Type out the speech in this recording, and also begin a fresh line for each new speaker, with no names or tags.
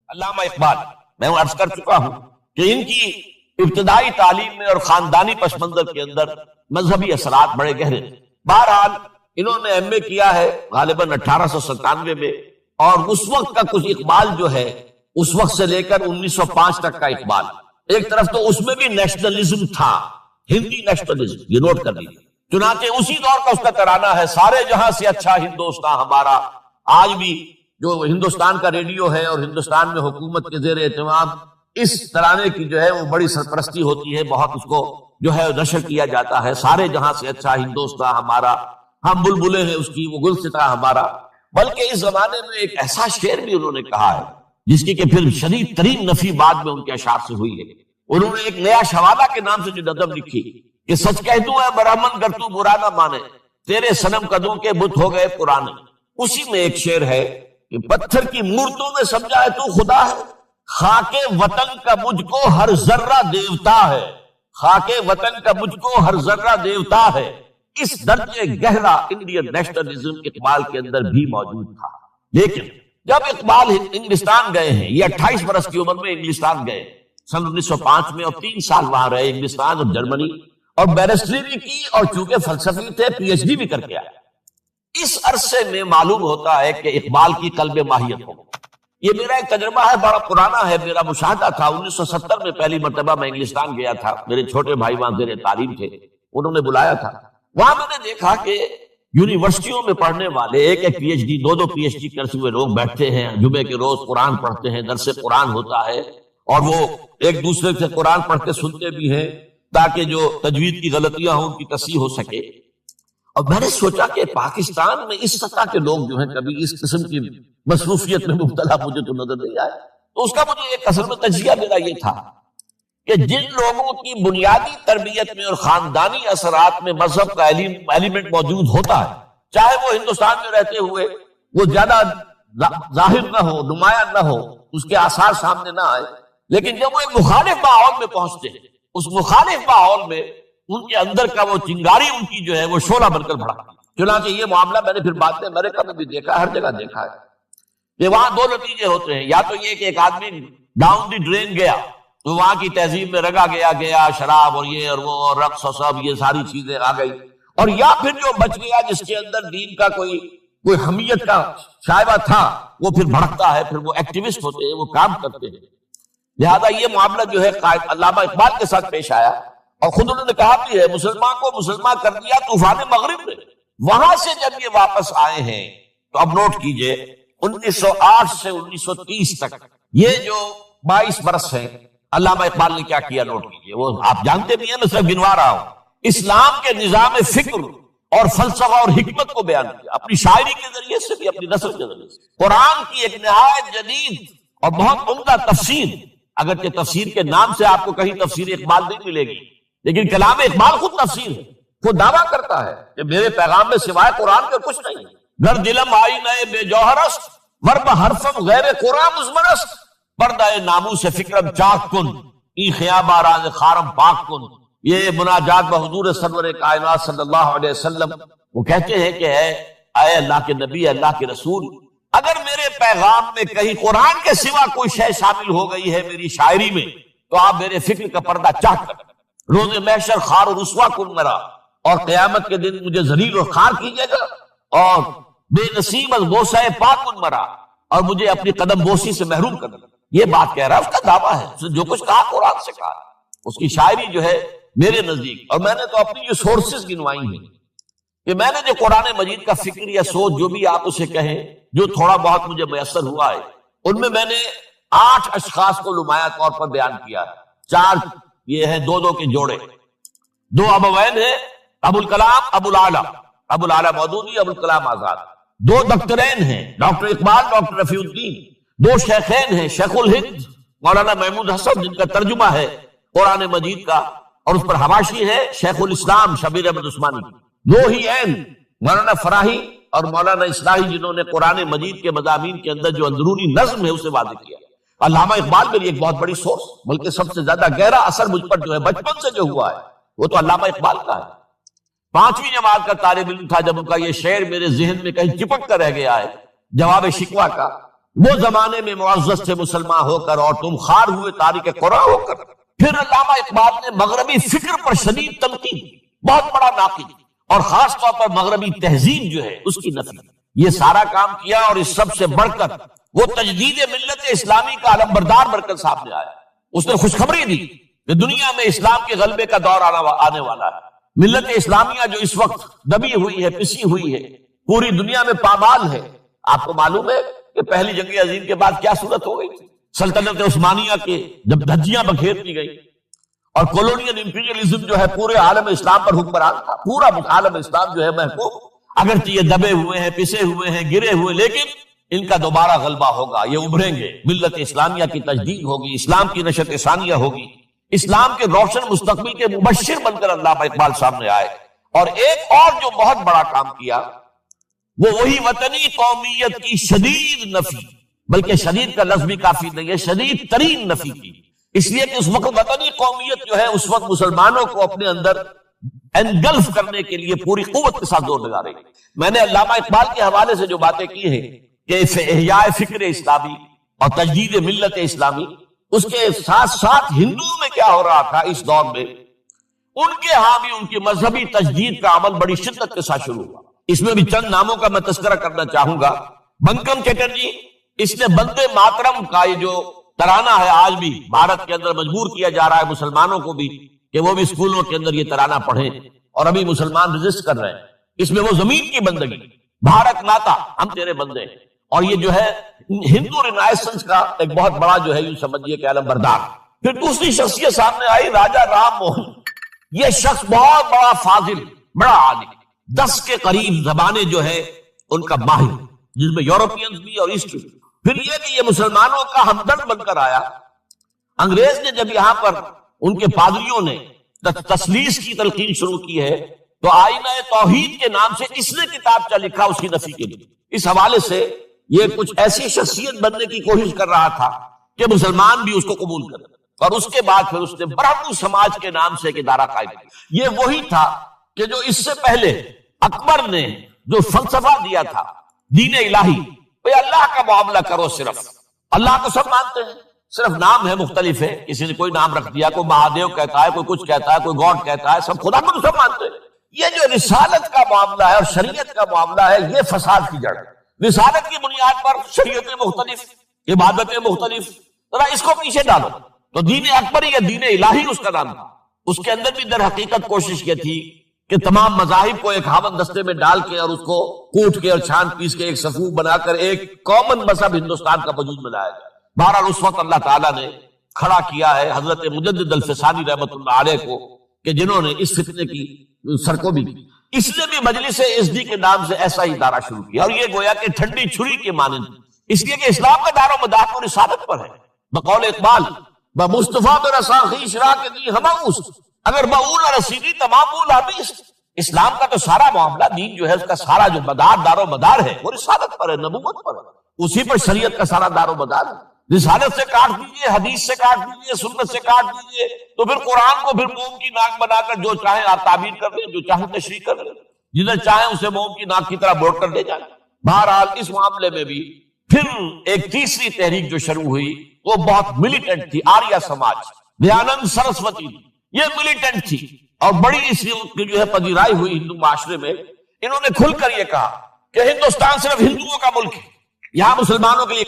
علامہ اقبال، میں عرض کر چکا ہوں کہ ان کی ابتدائی تعلیم میں اور خاندانی پس منظر کے اندر مذہبی اثرات بڑے گہرے تھے۔ بہرحال انہوں نے ایم اے کیا ہے غالباً 1897 میں، اور اس وقت کا کچھ اقبال جو ہے اس وقت سے لے کر 1905 تک کا اقبال، ایک طرف تو اس میں بھی نیشنلزم تھا، ہندی نیشنلزم، یہ نوٹ کر لیجیے۔ چنانچہ اسی دور کا اس کا ترانہ ہے، سارے جہاں سے اچھا ہندوستان ہمارا۔ آج بھی جو ہندوستان کا ریڈیو ہے اور ہندوستان میں حکومت کے زیر اہتمام اس ترانے کی جو ہے وہ بڑی سرپرستی ہوتی ہے، بہت اس کو جو ہے نشر کیا جاتا ہے، سارے جہاں سے اچھا ہندوستان ہمارا، ہم بلبلے ہیں اس کی، وہ گلستاں ہمارا۔ بلکہ اس زمانے میں ایک ایسا شعر بھی انہوں نے کہا ہے جس کی کہ پھر شدید ترین نفی بعد میں ان کے اشعار سے ہوئی ہے۔ انہوں نے ایک نیا شوالہ کے نام سے جو نظم لکھی کہ سچ کہہ دوں اے برہمن گر تو برا نہ مانے، تیرے صنم قدوں کے بت ہو گئے پرانے۔ اسی میں ایک شعر ہے کہ پتھر کی مورتوں میں سمجھا ہے تو خدا ہے، خاک وطن کا مجھ کو ہر ذرہ دیوتا ہے، خاک وطن کا مجھ کو ہر ذرہ دیوتا ہے۔ اس درجے گہرا انڈین نیشنلزم اقبال کے اندر بھی موجود تھا۔ لیکن جب اقبال انگلستان گئے ہیں، یہ 28 برس کی عمر میں انگلستان گئے سن 1905 میں، اور 3 سال وہاں رہے انگلستان اور جرمنی، اور بیرسٹری بھی کی، اور چونکہ فلسفی تھے پی ایچ ڈی بھی کر کے آئے۔ اس عرصے میں معلوم ہوتا ہے کہ اقبال کی قلب ماہیت ہو۔ یہ میرا ایک تجربہ ہے، بڑا پرانا ہے، میرا مشاہدہ تھا۔ 1970 میں پہلی مرتبہ میں انگلستان گیا تھا، میرے چھوٹے بھائی وہاں زیر تعلیم تھے، انہوں نے بلایا تھا۔ وہاں میں نے دیکھا کہ یونیورسٹیوں میں پڑھنے والے ایک P H D, 2 P H D کرتے ہوئے لوگ بیٹھتے ہیں، جمعے کے روز قرآن پڑھتے ہیں، درس قرآن ہوتا ہے، اور وہ ایک دوسرے سے قرآن پڑھ کے سنتے بھی ہیں تاکہ جو تجوید کی غلطیاں ہوں ان کی تصحیح ہو سکے۔ اور میں نے سوچا کہ پاکستان میں اس سطح کے لوگ جو ہیں کبھی اس قسم کی مصروفیت میں مبتلا مجھے تو نظر نہیں آئے۔ تو اس کا مجھے ایک اصل میں تجزیہ میرا یہ تھا کہ جن لوگوں کی بنیادی تربیت میں اور خاندانی اثرات میں مذہب کا ایلیمنٹ موجود ہوتا ہے، چاہے وہ ہندوستان میں رہتے ہوئے وہ زیادہ ظاہر نہ ہو، نمایاں نہ ہو، اس کے آثار سامنے نہ آئے، لیکن جب وہ ایک مخالف ماحول میں پہنچتے ہیں، اس مخالف ماحول میں ان کے اندر کا وہ چنگاری ان کی جو ہے وہ شعلہ بن کر بھڑکتی ہے۔ چنانچہ یہ معاملہ میں نے پھر بعد میں امریکہ میں بھی دیکھا، ہر جگہ دیکھا ہے کہ وہاں 2 نتیجے ہوتے ہیں، یا تو یہ کہ ایک آدمی ڈاؤن دی ڈرین گیا تو وہاں کی تہذیب میں رگا گیا شراب اور یہ اور وہ اور رقص اور سب یہ ساری چیزیں آ گئی، اور یا پھر جو بچ گیا جس کے اندر دین کا کوئی حمیت کا شائبہ تھا وہ پھر بھڑکتا ہے، پھر وہ ایکٹیوسٹ ہوتے ہیں، وہ کام کرتے ہیں۔ لہذا یہ معاملہ جو ہے علامہ اقبال کے ساتھ پیش آیا، اور خود انہوں نے کہا بھی ہے مسلمان کو مسلمان کر دیا طوفان مغرب نے۔ وہاں سے جب یہ واپس آئے ہیں تو اب نوٹ کیجئے 1908 سے 1930 تک یہ جو 22 برس ہیں، علامہ اقبال نے کیا کیا نوٹ کیجئے۔ وہ آپ جانتے بھی ہیں، میں صرف گنوا رہا ہوں۔ اسلام کے نظام فکر اور فلسفہ اور حکمت کو بیان کیا، اپنی شاعری کے ذریعے سے بھی، اپنی نثر کے ذریعے سے۔ قرآن کی ایک نہایت جدید اور بہت عمدہ تفسیر، اگرچہ تفسیر کے نام سے آپ کو کہیں تفسیر اقبال نہیں ملے گی، لیکن کلام اقبال خود تفسیر ہے۔ وہ دعویٰ کرتا ہے کہ میرے پیغام میں سوائے قرآن کے کچھ نہیں، گر دلم آئی نئے بے جوہرست ورب حرفم غیر قرآن مزمرست، پردہ ناموس فکرم چاک کن ای خیابہ راز خارم پاک کن۔ یہ مناجات بحضور سرور کائنات صلی اللہ علیہ وسلم، وہ کہتے ہیں کہ اے اللہ کے نبی، اللہ کے رسول، اگر میرے پیغام میں کہیں قرآن کے سوا کوئی شے شامل ہو گئی ہے میری شاعری میں تو آپ میرے فکر کا پردہ چاک کر، روز محشر خار و رسوا کن مرا، اور قیامت کے دن مجھے ذلیل اور خار کیجیے گا، اور بے نصیب از بوسہ پاک کن مرا، اور مجھے اپنی قدم بوسی سے محروم کر دے۔ یہ بات کہہ رہا ہے، اس کا دعویٰ ہے، اس نے جو کچھ کہا قرآن سے کہا، اس کی شاعری جو ہے میرے نزدیک، اور میں نے تو اپنی جو سورسز گنوائی ہیں کہ میں نے جو قرآن مجید کا فکر یا سوچ جو بھی آپ اسے کہیں، جو تھوڑا بہت مجھے میسر ہوا ہے، ان میں نے 8 اشخاص کو نمایاں طور پر بیان کیا ہے۔ 4 یہ ہیں 2 کے جوڑے، 2 ابوین ہیں، ابو الکلام ابو العلا مودودی، ابو الکلام آزاد۔ 2 دکترین ہیں، ڈاکٹر اقبال، ڈاکٹر رفیع الدین۔ 2 شیخین ہیں، شیخ الہند مولانا محمود حسن جن کا ترجمہ ہے قرآن مجید کا، اور اس پر حواشی ہے شیخ الاسلام شبیر احمد عثمانی۔ 2 ہی عین مولانا فراہی اور مولانا اصلاحی جنہوں نے قرآن مجید کے مضامین کے اندر جو اندرونی نظم ہے اسے واضح کیا۔ علامہ اقبال میری ایک بہت بڑی سورس، بلکہ سب سے زیادہ گہرا اثر مجھ پر جو ہے بچپن سے جو ہوا ہے وہ تو علامہ اقبال کا ہے۔ 5ویں جماعت کا طالب علم تھا جب ان کا یہ شعر میرے ذہن میں کہیں چپک کر رہ گیا ہے، جواب شکوہ کا، وہ زمانے میں معزز تھے مسلمان ہو کر اور تم خوار ہوئے تارک قرآن ہو کر۔ پھر علامہ اقبال نے مغربی فکر پر شدید تنقید، بہت بڑا ناقد، اور خاص طور پر مغربی تہذیب جو ہے اس کی نفی، یہ سارا کام کیا، اور اس سب سے بڑھ کر وہ تجدید ملت اسلامی کا علم بردار بن کر سامنے آیا۔ اس نے خوشخبری دی کہ دنیا میں اسلام کے غلبے کا دور آنے والا ہے۔ ملت اسلامیہ جو اس وقت دبی ہوئی ہے، پسی ہوئی ہے، پوری دنیا میں پامال ہے۔ آپ کو معلوم ہے کہ پہلی جنگ عظیم کے بعد کیا صورت ہو گئی تھی؟ سلطنت عثمانیہ کے جب دھجیاں بکھیر دی گئی اور کولونیل امپیریلزم جو ہے پورے عالم اسلام پر حکمران تھا، پورا عالم اسلام جو ہے محکوم، اگرچہ یہ دبے ہوئے ہیں، پسے ہوئے ہیں، گرے ہوئے، لیکن ان کا دوبارہ غلبہ ہوگا، یہ ابھریں گے، ملت اسلامیہ کی تجدید ہوگی، اسلام کی نشت ثانیہ ہوگی، اسلام کے روشن مستقبل کے مبشر بن کر علامہ اقبال سامنے آئے۔ اور ایک اور جو بہت بڑا کام کیا وہ وہی وطنی قومیت کی شدید نفی، بلکہ شدید کا لفظ بھی کافی نہیں ہے، شدید ترین نفی کی، اس لیے کہ اس وقت وطنی قومیت جو ہے اس وقت مسلمانوں کو اپنے اندر انگلف کرنے کے لیے پوری قوت کے ساتھ زور لگا رہی۔ میں نے علامہ اقبال کے حوالے سے جو باتیں کی ہیں کہ احیاء فکر اسلامی اور تجدید ملت اسلامی، اس کے ساتھ ساتھ ہندوؤں میں کیا ہو رہا تھا اس دور میں، ان کے ہاں بھی ان کی مذہبی تجدید کا عمل بڑی شدت کے ساتھ شروع ہوا۔ اس میں بھی چند ناموں کا میں تذکرہ کرنا چاہوں گا۔ بنکم چیٹرجی، اس نے بندے ماترم کا یہ جو ترانہ ہے آج بھی بھارت کے اندر مجبور کیا جا رہا ہے مسلمانوں کو بھی کہ وہ بھی اسکولوں کے اندر یہ ترانہ پڑھیں، اور ابھی مسلمان رجسٹ کر رہے ہیں۔ اس میں وہ زمین کی بندگی، بھارت ماتا ہم تیرے بندے ہیں، اور یہ جو ہے ہندو رینائسنس کا ایک بہت بڑا جو ہے یوں سمجھیے کہ علم بردار۔ پھر دوسری شخصیت سامنے آئی، راجا رام موہن۔ یہ شخص بہت بڑا فاضل، بڑا عالم، 10 کے قریب زبانیں جو ہے ان کا ماہر، جس میں یورپینز بھی اور ایسٹ بھی۔ پھر یہ کہ یہ مسلمانوں کا ہمدرد بن کر آیا۔ انگریز نے جب یہاں پر ان کے پادریوں نے تثلیث کی تلقین شروع کی ہے تو آئینہ توحید کے نام سے اس نے کتابچہ لکھا اس کی نفی کے لیے۔ اس حوالے سے یہ کچھ ایسی شخصیت بننے کی کوشش کر رہا تھا کہ مسلمان بھی اس کو قبول کریں، اور اس کے بعد پھر اس نے برہمو سماج کے نام سے ایک ادارہ قائم کیا۔ یہ وہی تھا کہ جو اس سے پہلے اکبر نے جو فلسفہ دیا تھا دین الہی، اللہ کا معاملہ کرو، صرف اللہ کو سب مانتے ہیں، صرف نام ہے مختلف ہے، کسی نے کوئی نام رکھ دیا، کوئی مہادیو کہتا ہے، کوئی کچھ کہتا ہے، کوئی گاڈ کہتا ہے، سب خدا کو سب مانتے ہیں۔ یہ جو رسالت کا معاملہ ہے اور شریعت کا معاملہ ہے، یہ فساد کی جڑ ہے۔ رسالت کی بنیاد پر شریعتیں مختلف، عبادتیں مختلف، ذرا اس کو پیچھے ڈالو۔ تو دین اکبری یا دین الہی اس کا نام تھا۔ اس کے اندر بھی در حقیقت کوشش یہ تھی کہ تمام مذاہب کو ایک ہاون دستے میں ڈال کے اور اس کو کوٹ کے اور چھان پیس کے ایک صفوف بنا کر ایک کامن مذہب ہندوستان کا وجود میں لایا جائے۔ بہرحال اس وقت اللہ تعالیٰ نے کھڑا کیا ہے حضرت مجدد الفسانی رحمۃ اللہ علیہ کو، کہ جنہوں نے اس فتنے کی سر کو بھی کی۔ اس نے بھی مجلس ازدی کے نام سے ایسا ہی ادارہ شروع کیا، اور یہ گویا کہ ٹھنڈی چھری کے مانند، اس لیے کہ اسلام کا دار و مدار تو رسالت پر ہے۔ بقول اقبال بمصطفیٰ برسا خویش را کے دی ہماؤس، اگر بؤول رسیدی تمام حدیث۔ اسلام کا تو سارا معاملہ، دین جو ہے اس کا سارا جو مدار، دار و مدار ہے، وہ رسالت پر ہے، نبوت پر ہے، اسی پر شریعت کا سارا دار و مدار ہے۔ رسالت سے کاٹ دیجئے، حدیث سے کاٹ دیجئے، سنت سے کاٹ دیجئے، تو پھر قرآن کو پھر موم کی ناک بنا کر جو چاہیں آپ تعبیر کر لیں، جو چاہیں تشریح کر لیں، جدھر چاہیں اسے موم کی ناک کی طرح بوٹ کر لے جائیں۔ بہرحال اس معاملے میں بھی پھر ایک تیسری تحریک جو شروع ہوئی وہ بہت ملیٹنٹ تھی، آریہ سماج، دیانند سرسوتی، یہ ملیٹنٹ تھی اور بڑی اس کی جو ہے پذیرائی ہوئی ہندو معاشرے میں۔ انہوں نے کھل کر یہ کہا کہ ہندوستان صرف ہندوؤں کا ملک ہے، یہاں مسلمانوں کے لیے